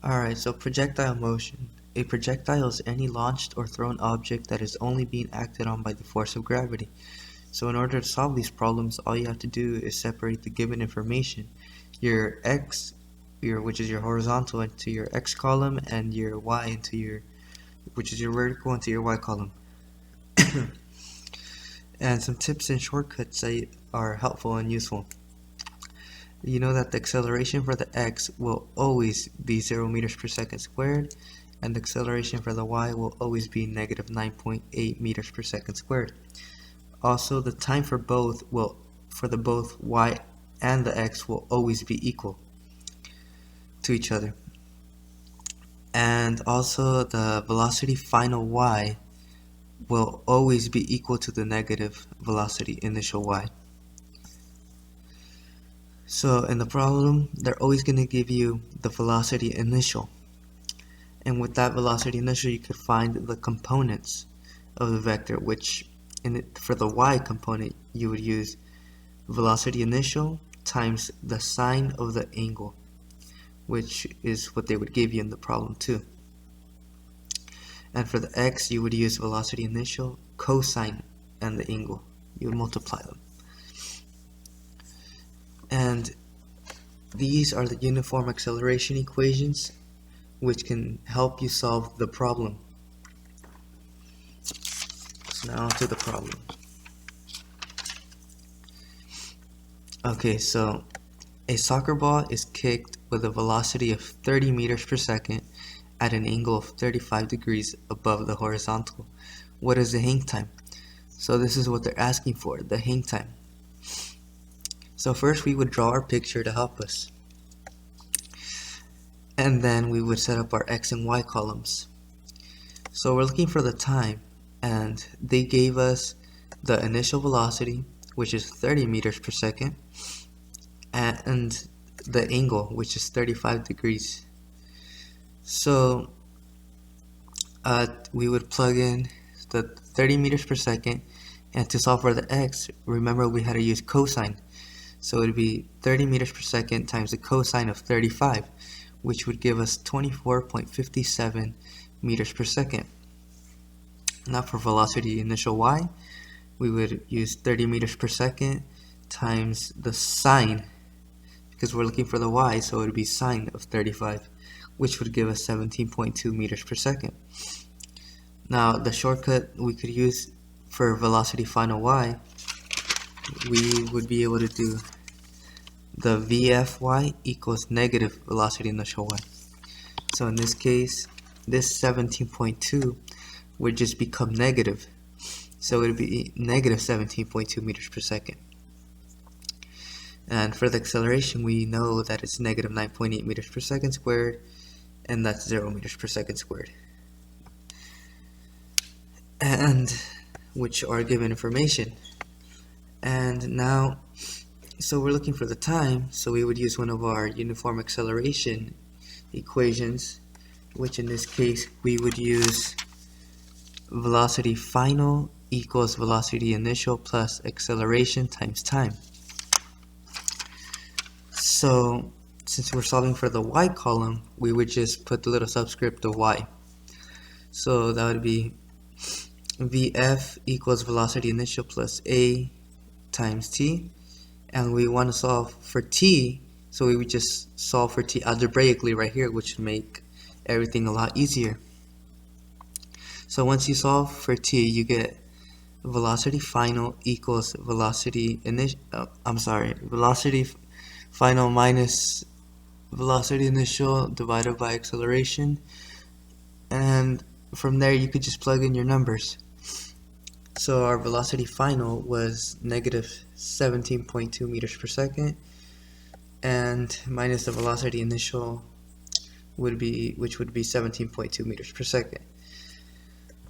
Alright, so projectile motion. A projectile is any launched or thrown object that is only being acted on by the force of gravity. So in order to solve these problems, all you have to do is separate the given information, your x, which is your horizontal, into your x column, and your y into your, which is your vertical, into your y column. And some tips and shortcuts that are helpful and useful. You know that the acceleration for the x will always be 0 meters per second squared, and the acceleration for the y will always be negative 9.8 meters per second squared. Also, the time for both y and the x will always be equal to each other. And also, the velocity final y will always be equal to the negative velocity initial y. So in the problem, they're always going to give you the velocity initial. And with that velocity initial, you could find the components of the vector, which for the y component, you would use velocity initial times the sine of the angle, which is what they would give you in the problem too. And for the x, you would use velocity initial, cosine, and the angle. You would multiply them. And these are the uniform acceleration equations, which can help you solve the problem. So now to the problem. Okay, so a soccer ball is kicked with a velocity of 30 meters per second at an angle of 35 degrees above the horizontal. What is the hang time? So this is what they're asking for, the hang time. So first we would draw our picture to help us. And then we would set up our x and y columns. So we're looking for the time, and they gave us the initial velocity, which is 30 meters per second, and the angle, which is 35 degrees. So we would plug in the 30 meters per second, and to solve for the x, remember we had to use cosine. So it would be 30 meters per second times the cosine of 35, which would give us 24.57 meters per second. Now for velocity initial y, we would use 30 meters per second times the sine, because we're looking for the y, so it would be sine of 35, which would give us 17.2 meters per second. Now the shortcut we could use for velocity final y, we would be able to do the VFY equals negative velocity initial y. So in this case, this 17.2 would just become negative. So it would be negative 17.2 meters per second. And for the acceleration, we know that it's negative 9.8 meters per second squared, and that's 0 meters per second squared. And which are given information. And now, so we're looking for the time, so we would use one of our uniform acceleration equations, which in this case we would use velocity final equals velocity initial plus acceleration times time. So since we're solving for the y column, we would just put the little subscript of y. So that would be Vf equals velocity initial plus a times t, and we want to solve for t, so we would just solve for t algebraically right here, which would make everything a lot easier. So once you solve for t, you get velocity final equals velocity velocity final minus velocity initial divided by acceleration, and from there you could just plug in your numbers. So our velocity final was negative 17.2 meters per second, and minus the velocity initial which would be 17.2 meters per second.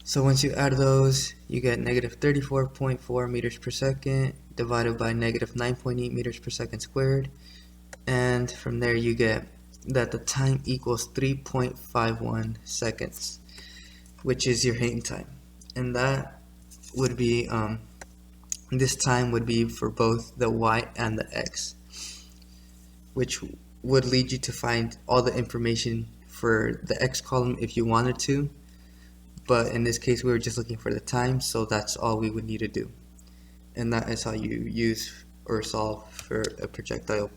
So once you add those, you get negative 34.4 meters per second divided by negative 9.8 meters per second squared, and from there you get that the time equals 3.51 seconds, which is your hang time. And that would be this time would be for both the y and the x, which would lead you to find all the information for the x column if you wanted to, but in this case we were just looking for the time, so that's all we would need to do. And that is how you use or solve for a projectile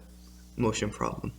motion problem.